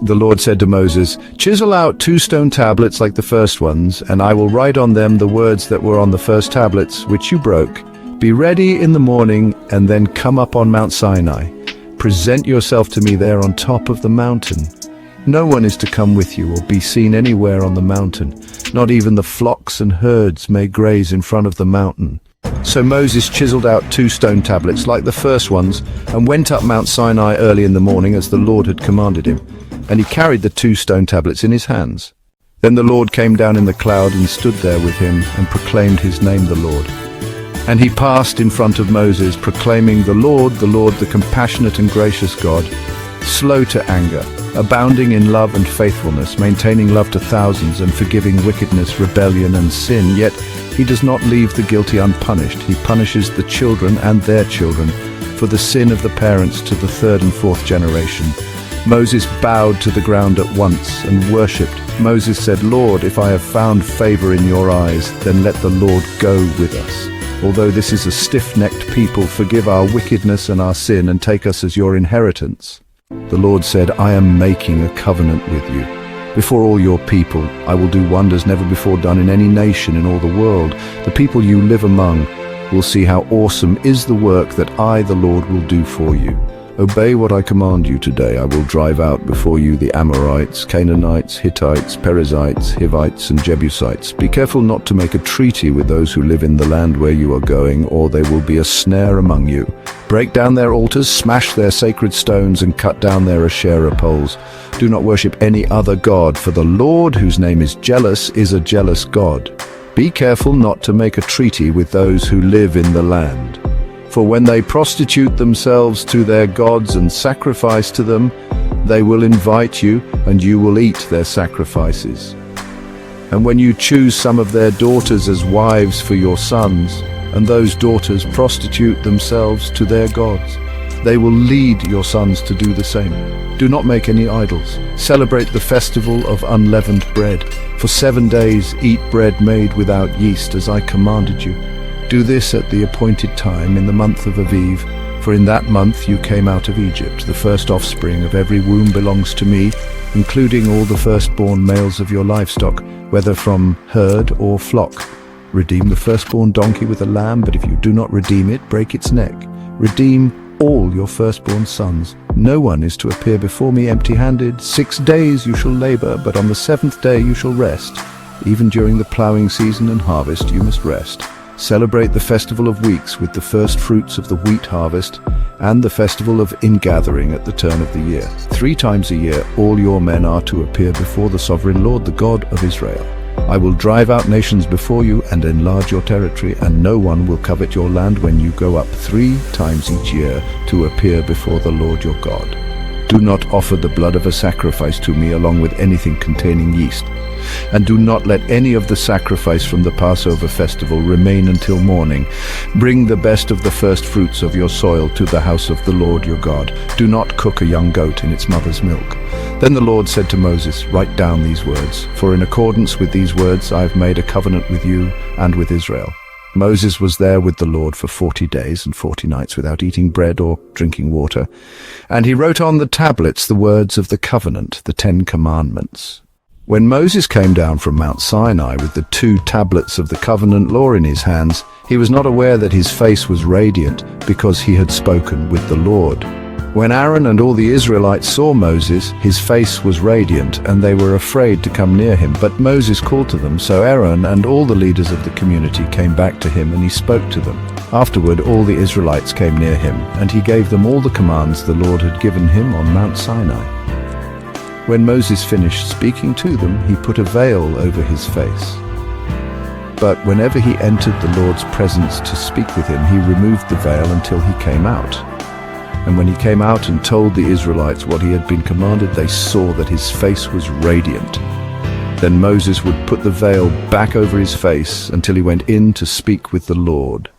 The Lord said to Moses, "Chisel out 2 stone tablets like the first ones, and I will write on them the words that were on the first tablets, which you broke. Be ready in the morning, and then come up on Mount Sinai. Present yourself to me there on top of the mountain. No one is to come with you or be seen anywhere on the mountain. Not even the flocks and herds may graze in front of the mountain." So Moses chiseled out 2 stone tablets like the first ones and went up Mount Sinai early in the morning as the Lord had commanded him. And he carried the 2 stone tablets in his hands. Then the Lord came down in the cloud and stood there with him and proclaimed his name, the Lord. And he passed in front of Moses, proclaiming, the Lord, the compassionate and gracious God, slow to anger, abounding in love and faithfulness, maintaining love to thousands and forgiving wickedness, rebellion and sin. Yet he does not leave the guilty unpunished. He punishes the children and their children for the sin of the parents to the 3rd and 4th generation. Moses bowed to the ground at once and worshipped. Moses said, "Lord, if I have found favor in your eyes, then let the Lord go with us. Although this is a stiff-necked people, forgive our wickedness and our sin and take us as your inheritance." The Lord said, "I am making a covenant with you. Before all your people, I will do wonders never before done in any nation in all the world. The people you live among will see how awesome is the work that I, the Lord, will do for you. Obey what I command you today. I will drive out before you the Amorites, Canaanites, Hittites, Perizzites, Hivites, and Jebusites. Be careful not to make a treaty with those who live in the land where you are going, or they will be a snare among you. Break down their altars, smash their sacred stones, and cut down their Asherah poles. Do not worship any other god, for the Lord, whose name is jealous, is a jealous God. Be careful not to make a treaty with those who live in the land. For when they prostitute themselves to their gods and sacrifice to them, they will invite you, and you will eat their sacrifices. And when you choose some of their daughters as wives for your sons, and those daughters prostitute themselves to their gods, they will lead your sons to do the same. Do not make any idols. Celebrate the festival of unleavened bread. For 7 days eat bread made without yeast, as I commanded you. Do this at the appointed time in the month of Aviv, for in that month you came out of Egypt. The first offspring of every womb belongs to me, including all the firstborn males of your livestock, whether from herd or flock. Redeem the firstborn donkey with a lamb, but if you do not redeem it, break its neck. Redeem all your firstborn sons. No one is to appear before me empty-handed. 6 days you shall labor, but on the 7th day you shall rest. Even during the plowing season and harvest you must rest. Celebrate the festival of weeks with the first fruits of the wheat harvest and the festival of ingathering at the turn of the year. 3 times a year all your men are to appear before the sovereign Lord, the God of Israel. I will drive out nations before you and enlarge your territory, and no one will covet your land when you go up 3 times each year to appear before the Lord your God. Do not offer the blood of a sacrifice to me along with anything containing yeast. And do not let any of the sacrifice from the Passover festival remain until morning. Bring the best of the first fruits of your soil to the house of the Lord your God. Do not cook a young goat in its mother's milk. Then the Lord said to Moses, "Write down these words, for in accordance with these words I have made a covenant with you and with Israel." Moses was there with the Lord for 40 days and 40 nights without eating bread or drinking water. And he wrote on the tablets the words of the covenant, the 10 commandments. When Moses came down from Mount Sinai with the 2 tablets of the covenant law in his hands, he was not aware that his face was radiant because he had spoken with the Lord. When Aaron and all the Israelites saw Moses, his face was radiant, and they were afraid to come near him. But Moses called to them, so Aaron and all the leaders of the community came back to him, and he spoke to them. Afterward, all the Israelites came near him, and he gave them all the commands the Lord had given him on Mount Sinai. When Moses finished speaking to them, he put a veil over his face. But whenever he entered the Lord's presence to speak with him, he removed the veil until he came out. And when he came out and told the Israelites what he had been commanded, they saw that his face was radiant. Then Moses would put the veil back over his face until he went in to speak with the Lord.